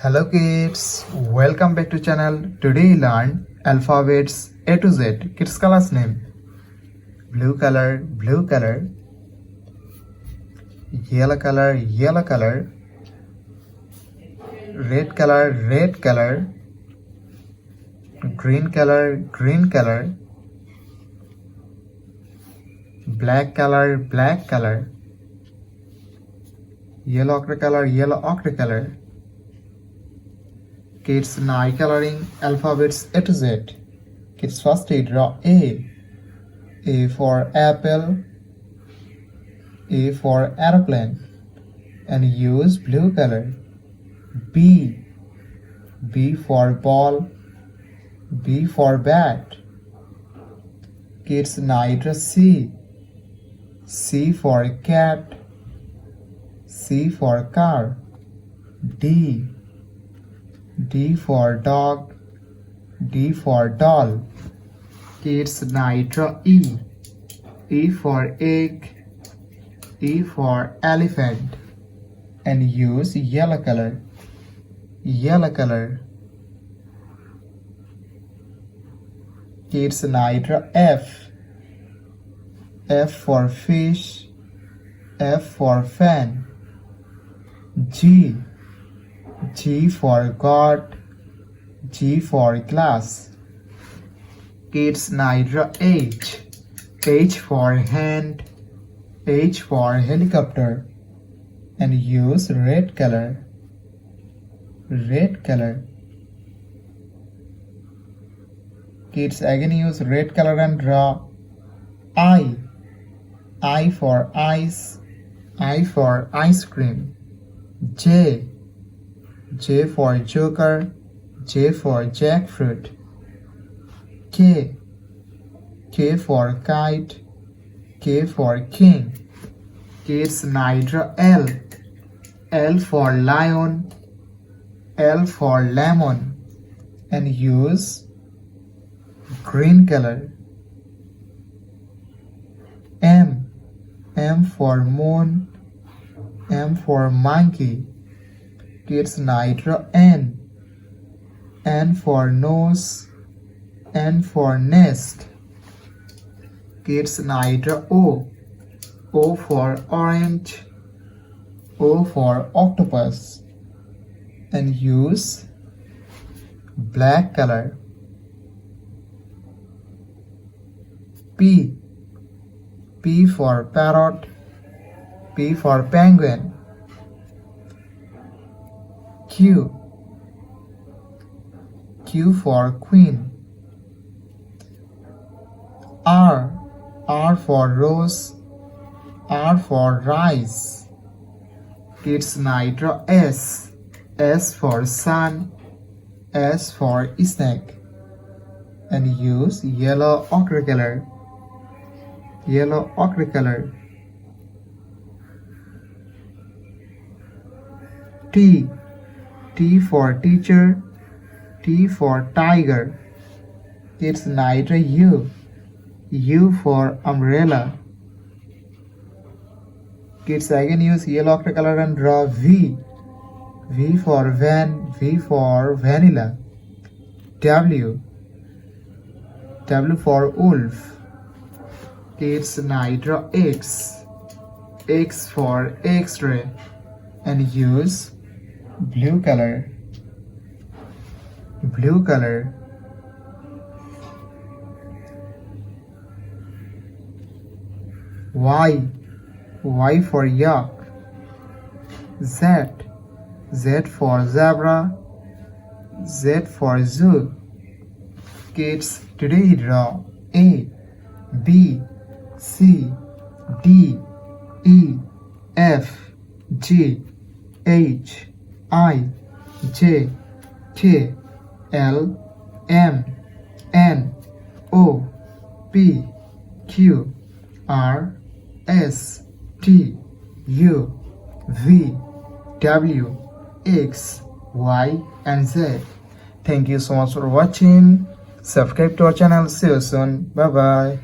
Hello kids, welcome back to channel. Today we learn alphabets A to Z. Kids colors name: blue color, yellow color, red color, green color, black color, yellow ochre color. Kids now coloring alphabets A to Z. Kids first draw A. A for apple, A for aeroplane, and use blue color. B. B for ball, B for bat. Kids now draw C. C for cat, C for car. D. D for dog, D for doll. Kids now draw E. E for egg, E for elephant, and use yellow color. Kids now draw F. F for fish, F for fan. G. G for God, G for glass. Kids now draw H. H for hand, H for helicopter, and use red color. Kids again use red color and draw I. I for ice, I for ice cream. J. J for joker, J for jackfruit. K. K for kite, K for king. Kids now draw L. L for lion, L for lemon, and use green color. M. M for moon, M for monkey. Kids now draw N. N for nose, N for nest. Kids now draw O. O for orange, O for octopus, and use black color. P. P for parrot, P for penguin. Q. Q for queen. R. R for rose, R for rice. Kids now draw S. S for sun, S for snake, and use yellow ochre color. T. T for teacher, T for tiger. Kids now draw U. U for umbrella. Kids again use yellow ochre color and draw V. V for van, V for vanilla. W. W for wolf. Kids now draw X. X for X-ray, and use blue color. Y. Y for yak. Z. Z for zebra, Z for zoo. Kids today draw A, B, C, D, E, F, G, H, I, J, K, L, M, N, O, P, Q, R, S, T, U, V, W, X, Y, and Z. Thank you so much for watching. Subscribe to our channel. See you soon. Bye bye.